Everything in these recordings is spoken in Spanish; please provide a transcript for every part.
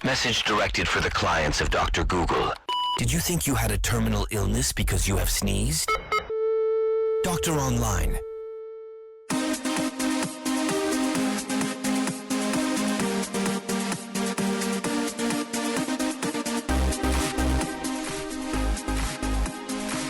Message directed for the clients of Dr. Google. Did you think you had a terminal illness because you have sneezed? Doctor Online.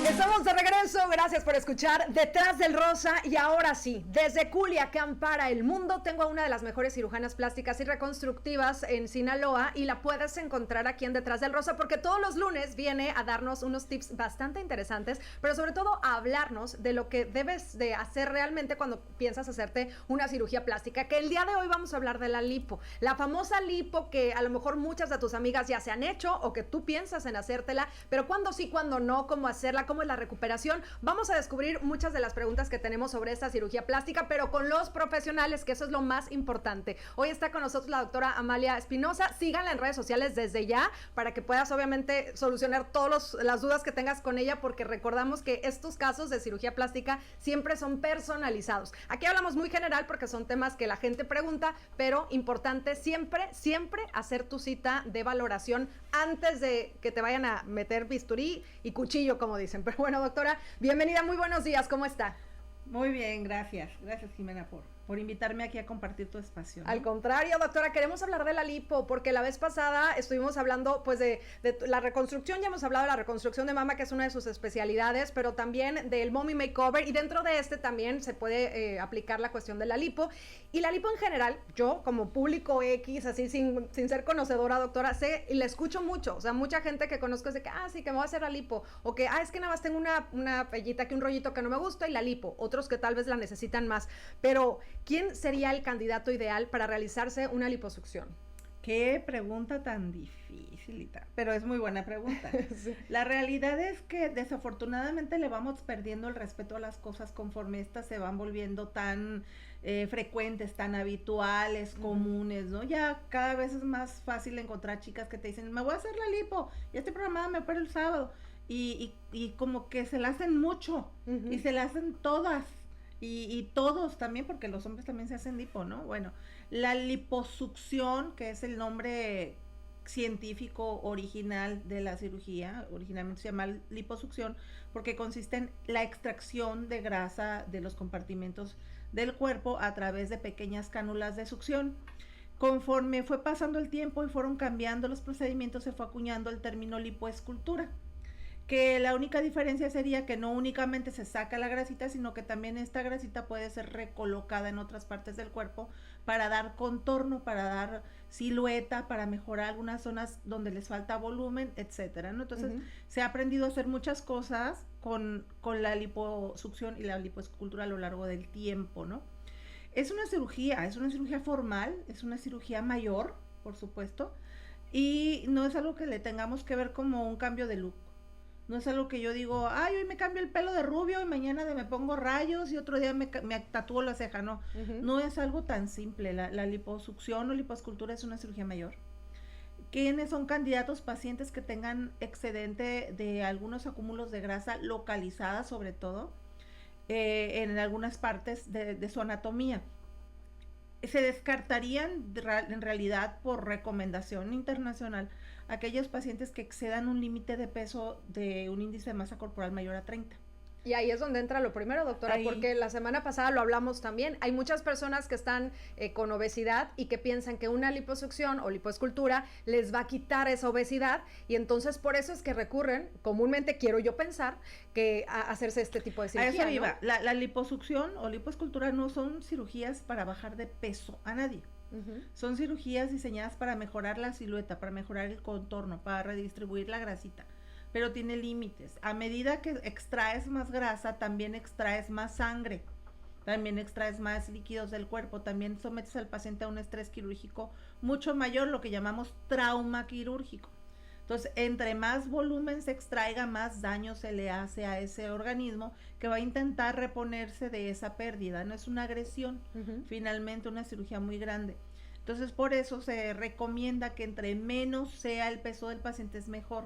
Estamos de regreso, gracias por escuchar Detrás del Rosa. Y ahora sí, desde Culiacán para el mundo, tengo a una de las mejores cirujanas plásticas y reconstructivas en Sinaloa, y la puedes encontrar aquí en Detrás del Rosa, porque todos los lunes viene a darnos unos tips bastante interesantes, pero sobre todo a hablarnos de lo que debes de hacer realmente cuando piensas hacerte una cirugía plástica, que el día de hoy vamos a hablar de la lipo, la famosa lipo que a lo mejor muchas de tus amigas ya se han hecho o que tú piensas en hacértela, pero cuándo sí, cuándo no, cómo hacerla, cómo es la recuperación. Vamos a descubrir muchas de las preguntas que tenemos sobre esta cirugía plástica, pero con los profesionales, que eso es lo más importante. Hoy está con nosotros la doctora Amalia Espinosa. Síganla en redes sociales desde ya para que puedas obviamente solucionar todas las dudas que tengas con ella, porque recordamos que estos casos de cirugía plástica siempre son personalizados. Aquí hablamos muy general porque son temas que la gente pregunta, pero importante siempre hacer tu cita de valoración antes de que te vayan a meter bisturí y cuchillo, como dicen. Pero bueno, doctora, bienvenida, muy buenos días, ¿cómo está? Muy bien, gracias Jimena por invitarme aquí a compartir tu espacio, ¿no? Al contrario, doctora, queremos hablar de la lipo, porque la vez pasada estuvimos hablando pues de la reconstrucción, ya hemos hablado de la reconstrucción de mama, que es una de sus especialidades, pero también del mommy makeover, y dentro de este también se puede aplicar la cuestión de la lipo. Y la lipo en general, yo como público X, así sin ser conocedora, doctora, sé y la escucho mucho, o sea, mucha gente que conozco es de que, sí, que me voy a hacer la lipo, o que, es que nada más tengo una pellita, que un rollito que no me gusta y la lipo, otros que tal vez la necesitan más, pero ¿quién sería el candidato ideal para realizarse una liposucción? Qué pregunta tan dificilita, pero es muy buena pregunta. Sí. La realidad es que desafortunadamente le vamos perdiendo el respeto a las cosas conforme estas se van volviendo tan frecuentes, tan habituales, comunes, ¿no? Ya cada vez es más fácil encontrar chicas que te dicen, me voy a hacer la lipo, ya estoy programada, me opero el sábado, y como que se la hacen mucho, y se la hacen todas. Y todos también, porque los hombres también se hacen lipo, ¿no? Bueno, la liposucción, que es el nombre científico original de la cirugía, originalmente se llama liposucción, porque consiste en la extracción de grasa de los compartimentos del cuerpo a través de pequeñas cánulas de succión. Conforme fue pasando el tiempo y fueron cambiando los procedimientos, se fue acuñando el término lipoescultura, que la única diferencia sería que no únicamente se saca la grasita, sino que también esta grasita puede ser recolocada en otras partes del cuerpo para dar contorno, para dar silueta, para mejorar algunas zonas donde les falta volumen, etcétera, ¿no? Entonces, se ha aprendido a hacer muchas cosas con la liposucción y la lipoescultura a lo largo del tiempo, ¿no? Es una cirugía formal, es una cirugía mayor, por supuesto, y no es algo que le tengamos que ver como un cambio de look. No es algo que yo digo, hoy me cambio el pelo de rubio y mañana me pongo rayos y otro día me tatúo la ceja. No, no es algo tan simple. La liposucción o lipoescultura es una cirugía mayor. ¿Quiénes son candidatos? Pacientes que tengan excedente de algunos acúmulos de grasa localizada, sobre todo, en algunas partes de su anatomía. Se descartarían en realidad por recomendación internacional aquellos pacientes que excedan un límite de peso de un índice de masa corporal mayor a 30. Y ahí es donde entra lo primero, doctora, porque la semana pasada lo hablamos también. Hay muchas personas que están con obesidad y que piensan que una liposucción o lipoescultura les va a quitar esa obesidad, y entonces por eso es que recurren, comúnmente quiero yo pensar, que a hacerse este tipo de cirugía, a eso iba, ¿no? La liposucción o lipoescultura no son cirugías para bajar de peso a nadie. Son cirugías diseñadas para mejorar la silueta, para mejorar el contorno, para redistribuir la grasita, pero tiene límites. A medida que extraes más grasa, también extraes más sangre, también extraes más líquidos del cuerpo, también sometes al paciente a un estrés quirúrgico mucho mayor, lo que llamamos trauma quirúrgico. Entonces, entre más volumen se extraiga, más daño se le hace a ese organismo, que va a intentar reponerse de esa pérdida. No es una agresión, finalmente una cirugía muy grande. Entonces, por eso se recomienda que entre menos sea el peso del paciente es mejor.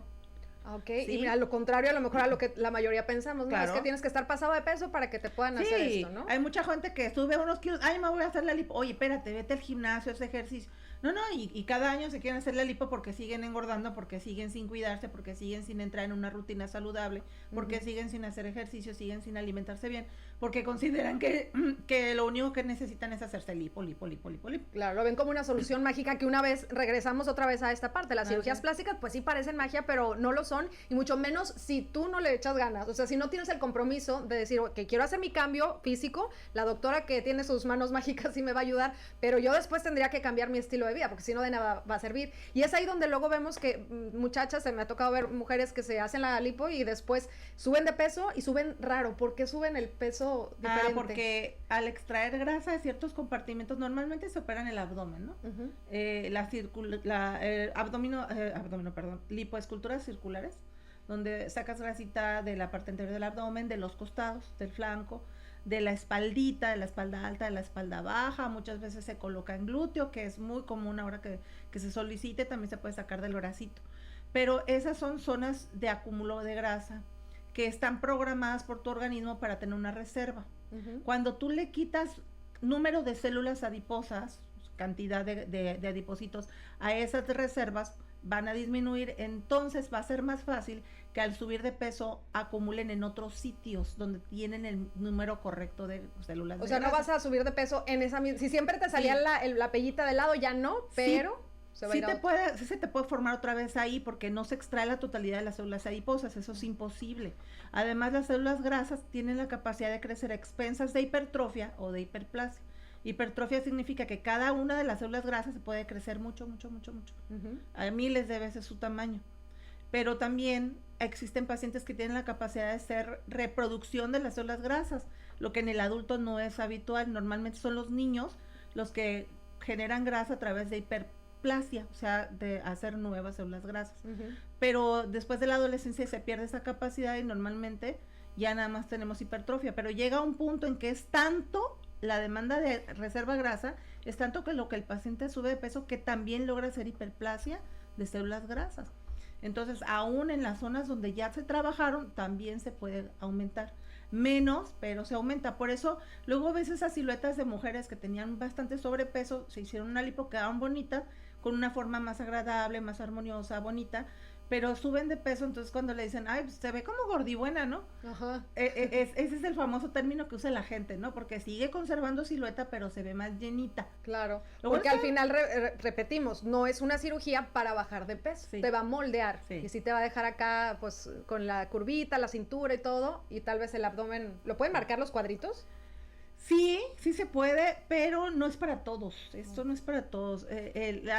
Ok, ¿sí? y mira, lo contrario a lo mejor a lo que la mayoría pensamos, ¿no? Claro. Es que tienes que estar pasado de peso para que te puedan hacer esto, ¿no? Hay mucha gente que sube unos kilos, ay, me voy a hacer la lipo, oye, espérate, vete al gimnasio, ese ejercicio. No, y cada año se quieren hacer la lipo porque siguen engordando, porque siguen sin cuidarse, porque siguen sin entrar en una rutina saludable, porque siguen sin hacer ejercicio, siguen sin alimentarse bien, porque consideran que lo único que necesitan es hacerse lipo. Claro, lo ven como una solución mágica que una vez regresamos otra vez a esta parte. Las Ajá. cirugías plásticas pues sí parecen magia, pero no lo son, y mucho menos si tú no le echas ganas. O sea, si no tienes el compromiso de decir que quiero hacer mi cambio físico, la doctora que tiene sus manos mágicas sí me va a ayudar, pero yo después tendría que cambiar mi estilo de vida, porque si no de nada va a servir. Y es ahí donde luego vemos que muchachas, se me ha tocado ver mujeres que se hacen la lipo y después suben de peso y suben raro. ¿Por qué suben el peso diferente? Porque al extraer grasa de ciertos compartimentos normalmente se opera en el abdomen, ¿no? Lipoesculturas circulares, donde sacas grasita de la parte anterior del abdomen, de los costados, del flanco, de la espaldita, de la espalda alta, de la espalda baja. Muchas veces se coloca en glúteo, que es muy común ahora que se solicite. También se puede sacar del bracito, pero esas son zonas de acúmulo de grasa que están programadas por tu organismo para tener una reserva. Cuando tú le quitas número de células adiposas, cantidad de adipocitos a esas reservas, van a disminuir. Entonces va a ser más fácil que al subir de peso acumulen en otros sitios donde tienen el número correcto de células de O sea, grasa. no vas a subir de peso en esa misma... Si siempre te salía la pellita de lado, ya no, pero... Se va a ir a Sí se te puede formar otra vez ahí, porque no se extrae la totalidad de las células adiposas, eso es imposible. Además, las células grasas tienen la capacidad de crecer a expensas de hipertrofia o de hiperplasia. Hipertrofia significa que cada una de las células grasas se puede crecer mucho, a miles de veces su tamaño. Pero también existen pacientes que tienen la capacidad de hacer reproducción de las células grasas, lo que en el adulto no es habitual. Normalmente son los niños los que generan grasa a través de hiperplasia, o sea, de hacer nuevas células grasas. Pero después de la adolescencia se pierde esa capacidad y normalmente ya nada más tenemos hipertrofia. Pero llega un punto en que es tanto la demanda de reserva grasa, es tanto que lo que el paciente sube de peso, que también logra hacer hiperplasia de células grasas. Entonces, aún en las zonas donde ya se trabajaron, también se puede aumentar. Menos, pero se aumenta. Por eso, luego ves esas siluetas de mujeres que tenían bastante sobrepeso, se hicieron una lipo, quedaron bonitas, con una forma más agradable, más armoniosa, bonita, pero suben de peso. Entonces cuando le dicen, ay, pues se ve como gordibuena, ¿no? Ajá. Ese es el famoso término que usa la gente, ¿no? Porque sigue conservando silueta, pero se ve más llenita. Claro, Luego porque al final repetimos, no es una cirugía para bajar de peso, Sí. te va a moldear, Sí. y sí te va a dejar acá pues con la curvita, la cintura y todo, y tal vez el abdomen, ¿lo pueden marcar los cuadritos? Sí se puede, pero no es para todos. Esto no es para todos.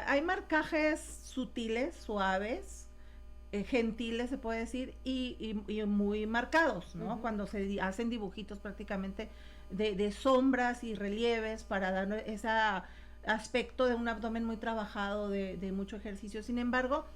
Hay marcajes sutiles, suaves, gentiles se puede decir, y muy marcados, ¿no? Cuando se hacen dibujitos prácticamente de sombras y relieves para dar ese aspecto de un abdomen muy trabajado, de mucho ejercicio. Sin embargo,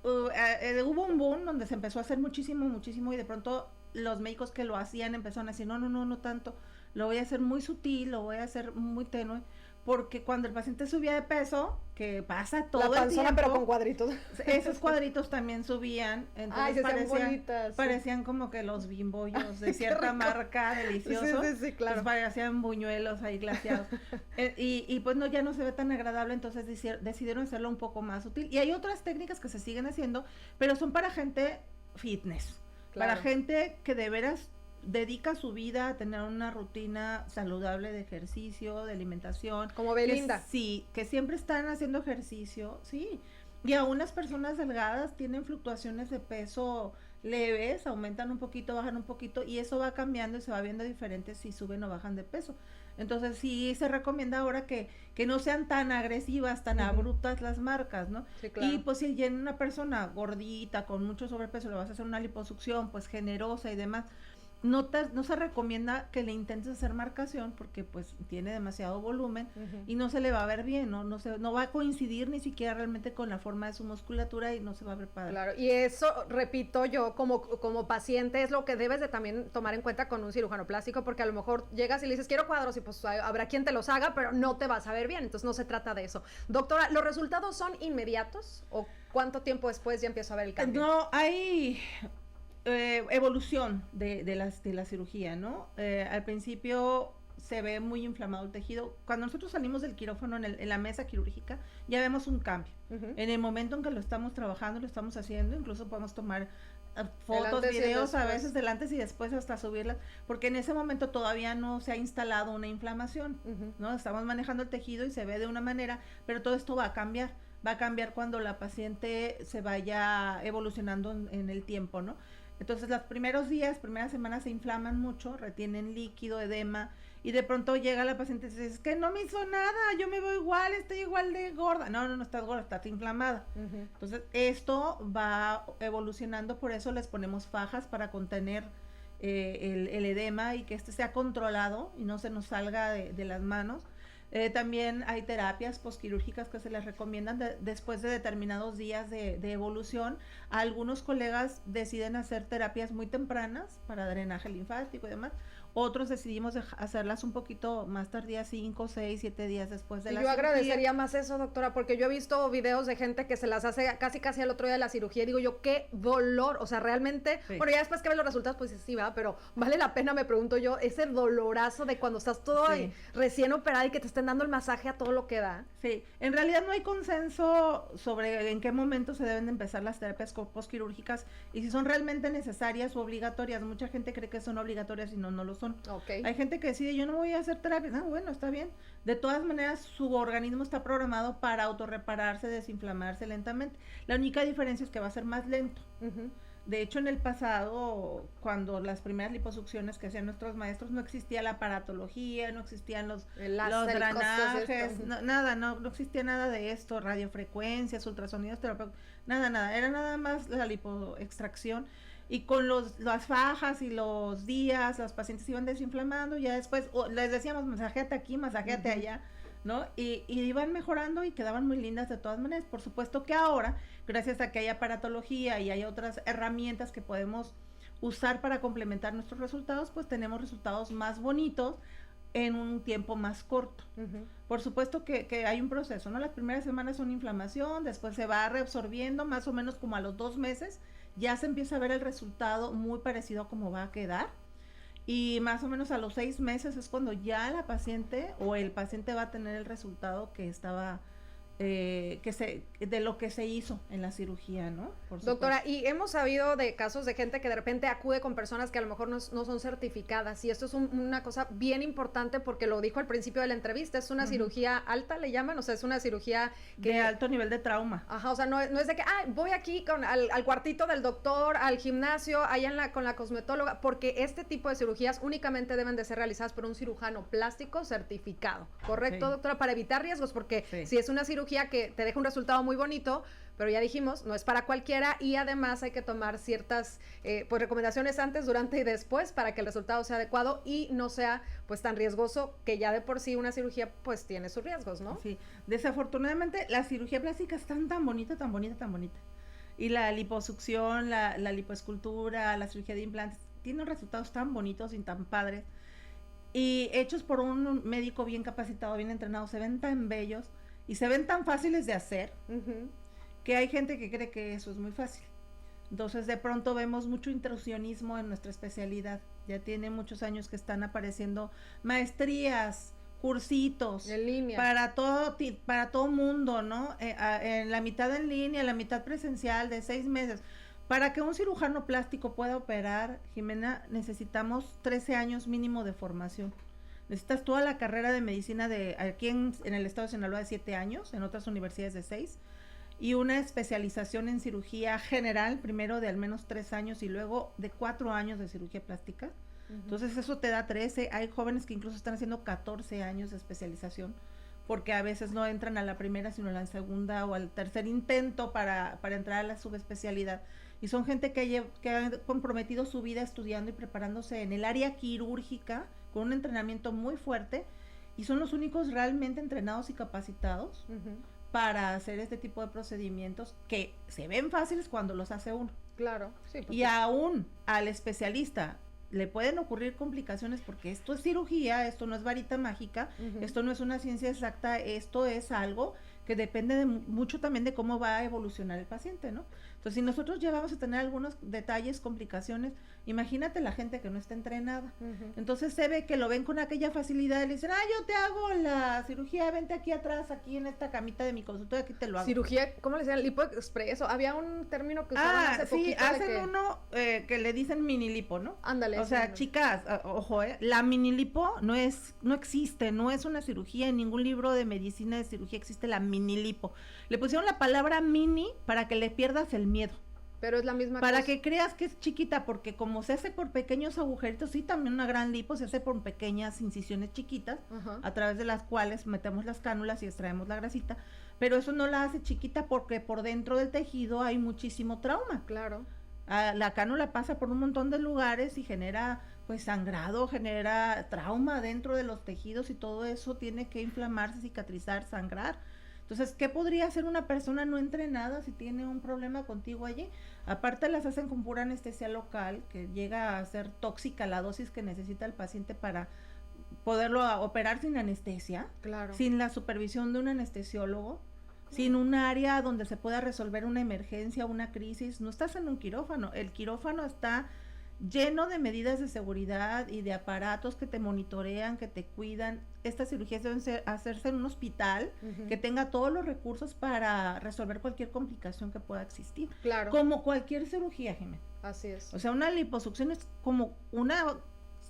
hubo un boom donde se empezó a hacer muchísimo, y de pronto los médicos que lo hacían empezaron a decir, no tanto, lo voy a hacer muy sutil, lo voy a hacer muy tenue, porque cuando el paciente subía de peso, que pasa todo La el panzona, tiempo, pero con cuadritos. esos cuadritos también subían, Ay, entonces se hacían bonitas, sí. parecían como que los bimbollos de cierta marca, deliciosos. Sí, claro. Pues parecían buñuelos ahí glaseados. Y pues no, ya no se ve tan agradable, entonces decidieron hacerlo un poco más sutil. Y hay otras técnicas que se siguen haciendo, pero son para gente fitness, Claro. para gente que de veras dedica su vida a tener una rutina saludable de ejercicio, de alimentación. Como Belinda. Sí, que siempre están haciendo ejercicio, sí. Y aún las personas delgadas tienen fluctuaciones de peso leves, aumentan un poquito, bajan un poquito, y eso va cambiando y se va viendo diferente si suben o bajan de peso. Entonces sí se recomienda ahora que no sean tan agresivas, tan abruptas las marcas, ¿no? Sí, claro. Y pues si en una persona gordita, con mucho sobrepeso, le vas a hacer una liposucción, pues generosa y demás, no se recomienda que le intentes hacer marcación porque pues tiene demasiado volumen y no se le va a ver bien, no va a coincidir ni siquiera realmente con la forma de su musculatura y no se va a ver padre. Claro, y eso, repito yo, como paciente, es lo que debes de también tomar en cuenta con un cirujano plástico, porque a lo mejor llegas y le dices, quiero cuadros, y pues habrá quien te los haga, pero no te vas a ver bien, entonces no se trata de eso. Doctora, ¿los resultados son inmediatos o cuánto tiempo después ya empiezo a ver el cambio? No, hay evolución de la cirugía, ¿no? Al principio se ve muy inflamado el tejido. Cuando nosotros salimos del quirófano en la mesa quirúrgica, ya vemos un cambio. En el momento en que lo estamos trabajando, lo estamos haciendo, incluso podemos tomar fotos, videos, a veces del antes y después hasta subirlas, porque en ese momento todavía no se ha instalado una inflamación, ¿no? Estamos manejando el tejido y se ve de una manera, pero todo esto va a cambiar cuando la paciente se vaya evolucionando en el tiempo, ¿no? Entonces los primeros días, primeras semanas se inflaman mucho, retienen líquido, edema, y de pronto llega la paciente y dice, es que no me hizo nada, yo me veo igual, estoy igual de gorda. No estás gorda, estás inflamada. Entonces esto va evolucionando, por eso les ponemos fajas para contener el edema y que este sea controlado y no se nos salga de las manos. También hay terapias posquirúrgicas que se les recomiendan después de determinados días de evolución. Algunos colegas deciden hacer terapias muy tempranas para drenaje linfático y demás. Otros decidimos hacerlas un poquito más tardías, 5, 6, 7 días después de la cirugía. Yo agradecería más eso, doctora, porque yo he visto videos de gente que se las hace casi al otro día de la cirugía y digo yo, qué dolor, o sea, realmente, bueno, ya después que ves los resultados, pues sí va, pero vale la pena, me pregunto yo, ese dolorazo de cuando estás todo ahí, recién operada y que te estén dando el masaje a todo lo que da. Sí, en realidad no hay consenso sobre en qué momento se deben de empezar las terapias posquirúrgicas y si son realmente necesarias o obligatorias. Mucha gente cree que son obligatorias y no lo son. Okay. Hay gente que decide, yo no voy a hacer terapia. Bueno, está bien. De todas maneras, su organismo está programado para autorrepararse, desinflamarse lentamente. La única diferencia es que va a ser más lento. De hecho, en el pasado, cuando las primeras liposucciones que hacían nuestros maestros, no existía la aparatología, no existían los drenajes, no existía nada de esto, radiofrecuencias, ultrasonidos terapéuticos, nada. Era nada más la lipoextracción. Y con las fajas y los días, los pacientes iban desinflamando, ya después les decíamos masajéate aquí, masajéate allá, ¿no? Y iban mejorando y quedaban muy lindas de todas maneras. Por supuesto que ahora, gracias a que hay aparatología y hay otras herramientas que podemos usar para complementar nuestros resultados, pues tenemos resultados más bonitos en un tiempo más corto. Por supuesto que hay un proceso, ¿no? Las primeras semanas son inflamación, después se va reabsorbiendo, más o menos como a los 2 meses, ya se empieza a ver el resultado muy parecido a cómo va a quedar y más o menos a los 6 meses es cuando ya la paciente o el paciente va a tener el resultado que estaba de lo que se hizo en la cirugía, ¿no? Doctora, y hemos sabido de casos de gente que de repente acude con personas que a lo mejor no son certificadas, y esto es una cosa bien importante porque lo dijo al principio de la entrevista, es una cirugía alta, le llaman, o sea, es una cirugía de alto nivel de trauma. Ajá, o sea, no es de que, voy aquí al cuartito del doctor, al gimnasio, allá con la cosmetóloga, porque este tipo de cirugías únicamente deben de ser realizadas por un cirujano plástico certificado, ¿correcto, doctora? Para evitar riesgos, porque si es una cirugía que te deja un resultado muy bonito, pero ya dijimos, no es para cualquiera y además hay que tomar ciertas pues recomendaciones antes, durante y después para que el resultado sea adecuado y no sea pues tan riesgoso, que ya de por sí una cirugía pues tiene sus riesgos, ¿no? Sí, desafortunadamente la cirugía plástica es tan bonita. Y la liposucción, la lipoescultura, la cirugía de implantes, tienen resultados tan bonitos y tan padres. Y hechos por un médico bien capacitado, bien entrenado, se ven tan bellos y se ven tan fáciles de hacer que hay gente que cree que eso es muy fácil. Entonces de pronto vemos mucho intrusionismo en nuestra especialidad. Ya tiene muchos años que están apareciendo maestrías, cursitos en línea para todo mundo, ¿no? En la mitad en línea, la mitad presencial de 6 meses. Para que un cirujano plástico pueda operar, Jimena, necesitamos 13 años mínimo de formación. Necesitas toda la carrera de medicina aquí en el estado de Sinaloa de 7 años, en otras universidades de 6, y una especialización en cirugía general, primero de al menos 3 años y luego de 4 años de cirugía plástica. Entonces eso te da 13, hay jóvenes que incluso están haciendo 14 años de especialización, porque a veces no entran a la primera, sino a la segunda o al tercer intento para entrar a la subespecialidad. y son gente que ha comprometido su vida estudiando y preparándose en el área quirúrgica con un entrenamiento muy fuerte y son los únicos realmente entrenados y capacitados para hacer este tipo de procedimientos que se ven fáciles cuando los hace uno. Claro, sí. Y aún al especialista le pueden ocurrir complicaciones porque esto es cirugía, esto no es varita mágica, esto no es una ciencia exacta, esto es algo que depende de mucho también de cómo va a evolucionar el paciente, ¿no? Entonces, si nosotros llegamos a tener algunos detalles, complicaciones, imagínate la gente que no está entrenada. Entonces se ve que lo ven con aquella facilidad y le dicen, yo te hago la cirugía, vente aquí atrás, aquí en esta camita de mi consultorio, aquí te lo hago. Cirugía, ¿cómo le decían? Lipo expreso. Había un término que usaban hace poquito. Sí, hacen uno que le dicen mini lipo, ¿no? Ándale. O sea, chicas, ojo, la mini lipo no existe, no es una cirugía, en ningún libro de medicina de cirugía existe la mini lipo. Le pusieron la palabra mini para que le pierdas el miedo. Pero es la misma para cosa. que creas que es chiquita, porque como se hace por pequeños agujeritos, sí, también una gran lipo se hace por pequeñas incisiones chiquitas, a través de las cuales metemos las cánulas y extraemos la grasita, pero eso no la hace chiquita porque por dentro del tejido hay muchísimo trauma. Claro. La cánula pasa por un montón de lugares y genera pues sangrado, genera trauma dentro de los tejidos y todo eso tiene que inflamarse, cicatrizar, sangrar. Entonces, ¿qué podría hacer una persona no entrenada si tiene un problema contigo allí? Aparte las hacen con pura anestesia local, que llega a ser tóxica la dosis que necesita el paciente para poderlo operar sin anestesia, sin la supervisión de un anestesiólogo, sin un área donde se pueda resolver una emergencia, una crisis. No estás en un quirófano, el quirófano está lleno de medidas de seguridad y de aparatos que te monitorean, que te cuidan. Estas cirugías deben hacerse en un hospital que tenga todos los recursos para resolver cualquier complicación que pueda existir. Claro. Como cualquier cirugía, Jimena. Así es. O sea, una liposucción es como una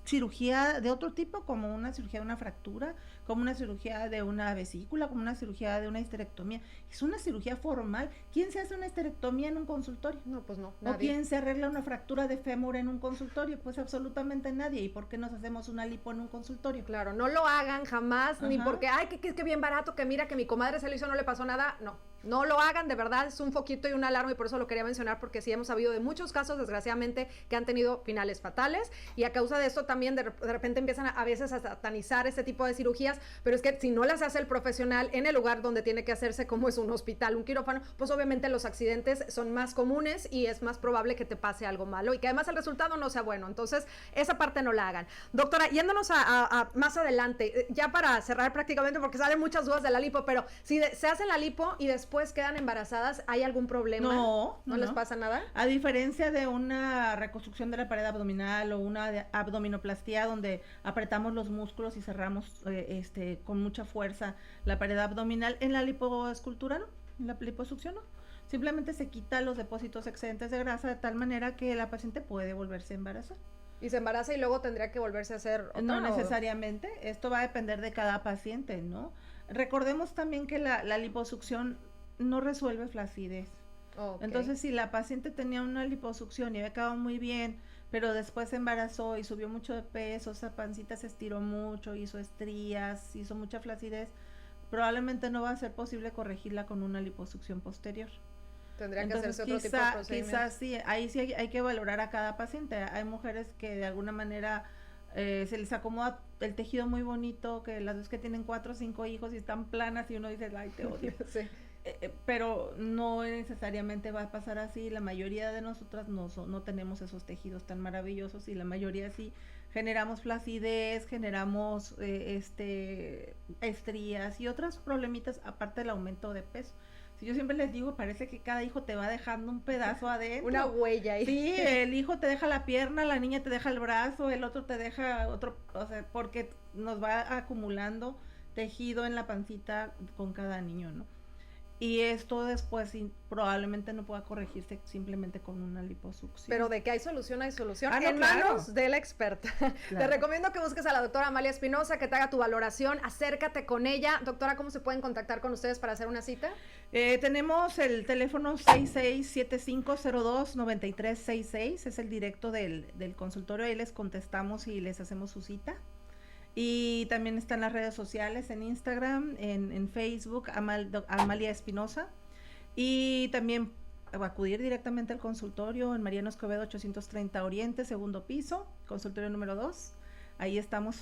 cirugía de otro tipo, como una cirugía de una fractura, como una cirugía de una vesícula, como una cirugía de una histerectomía. Es una cirugía formal. ¿Quién se hace una histerectomía en un consultorio? No, pues no, nadie. ¿O quién se arregla una fractura de fémur en un consultorio? Pues absolutamente nadie. ¿Y por qué nos hacemos una lipo en un consultorio? Claro, no lo hagan jamás, ni porque, que bien barato, que mira que mi comadre se lo hizo, no le pasó nada. No lo hagan, de verdad, es un foquito y una alarma, y por eso lo quería mencionar, porque sí hemos sabido de muchos casos, desgraciadamente, que han tenido finales fatales, y a causa de esto también de repente empiezan a veces a satanizar este tipo de cirugías, pero es que si no las hace el profesional en el lugar donde tiene que hacerse, como es un hospital, un quirófano, pues obviamente los accidentes son más comunes y es más probable que te pase algo malo y que además el resultado no sea bueno. Entonces, esa parte no la hagan. Doctora, yéndonos a más adelante, ya para cerrar prácticamente, porque salen muchas dudas de la lipo, pero si se hacen la lipo y después quedan embarazadas, ¿hay algún problema? No les pasa nada. A diferencia de una reconstrucción de la pared abdominal o una abdominoplastía donde apretamos los músculos y cerramos con mucha fuerza la pared abdominal, en la lipoescultura no, en la liposucción no. Simplemente se quita los depósitos excedentes de grasa de tal manera que la paciente puede volverse a embarazar. ¿Y se embaraza y luego tendría que volverse a hacer otra? No necesariamente, esto va a depender de cada paciente, ¿no? Recordemos también que la liposucción no resuelve flacidez. Entonces, si la paciente tenía una liposucción y había quedado muy bien, pero después se embarazó y subió mucho de peso, esa pancita se estiró mucho, hizo estrías, hizo mucha flacidez, probablemente no va a ser posible corregirla con una liposucción posterior. Tendría que hacerse otro tipo de procedimiento. Quizás sí, ahí sí hay que valorar a cada paciente. Hay mujeres que de alguna manera se les acomoda el tejido muy bonito, que las veces que tienen 4 o 5 hijos y están planas y uno dice, ay, te odio. Sí. Pero no necesariamente va a pasar así. La mayoría de nosotras no tenemos esos tejidos tan maravillosos y la mayoría sí generamos flacidez, generamos estrías y otros problemitas aparte del aumento de peso. Si yo siempre les digo, parece que cada hijo te va dejando un pedazo adentro. Una huella ahí. Sí, el hijo te deja la pierna, la niña te deja el brazo, el otro te deja otro, o sea, porque nos va acumulando tejido en la pancita con cada niño, ¿no? Y esto después probablemente no pueda corregirse simplemente con una liposucción. Pero de que hay solución, hay solución. No, en manos de la experta. Claro. Te recomiendo que busques a la doctora Amalia Espinosa, que te haga tu valoración, acércate con ella. Doctora, ¿cómo se pueden contactar con ustedes para hacer una cita? Tenemos el teléfono 6675029366, es el directo del consultorio, ahí les contestamos y les hacemos su cita. Y también están las redes sociales, en Instagram, en Facebook, Amalia Espinosa. Y también acudir directamente al consultorio en Mariano Escobedo 830 Oriente, segundo piso, consultorio número 2. Ahí estamos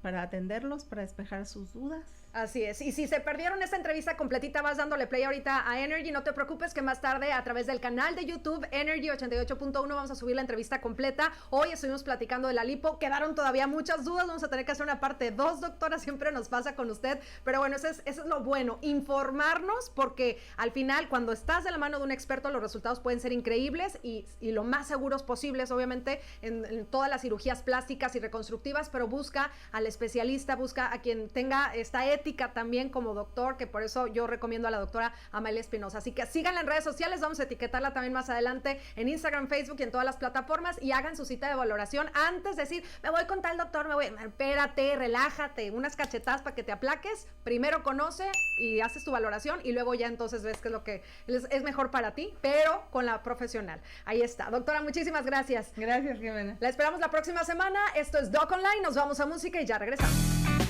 para atenderlos, para despejar sus dudas. Así es, y si se perdieron esta entrevista completita, vas dándole play ahorita a Energy, no te preocupes que más tarde a través del canal de YouTube Energy 88.1 vamos a subir la entrevista completa. Hoy estuvimos platicando de la lipo, quedaron todavía muchas dudas, vamos a tener que hacer una parte 2, doctora, siempre nos pasa con usted, pero bueno, eso es lo bueno, informarnos, porque al final cuando estás de la mano de un experto los resultados pueden ser increíbles y lo más seguros posibles, obviamente, en todas las cirugías plásticas y reconstructivas, pero busca al especialista, busca a quien tenga esta ética también como doctor, que por eso yo recomiendo a la doctora Amalia Espinosa. Así que síganla en redes sociales, vamos a etiquetarla también más adelante en Instagram, Facebook y en todas las plataformas, y hagan su cita de valoración antes de decir, me voy con tal doctor, espérate, relájate, unas cachetadas para que te aplaques, primero conoce y haces tu valoración y luego ya entonces ves qué es lo que es mejor para ti, pero con la profesional. Ahí está. Doctora, muchísimas gracias. Gracias, Jimena. La esperamos la próxima semana. Esto es Doc Online, nos vamos a música y ya regresamos.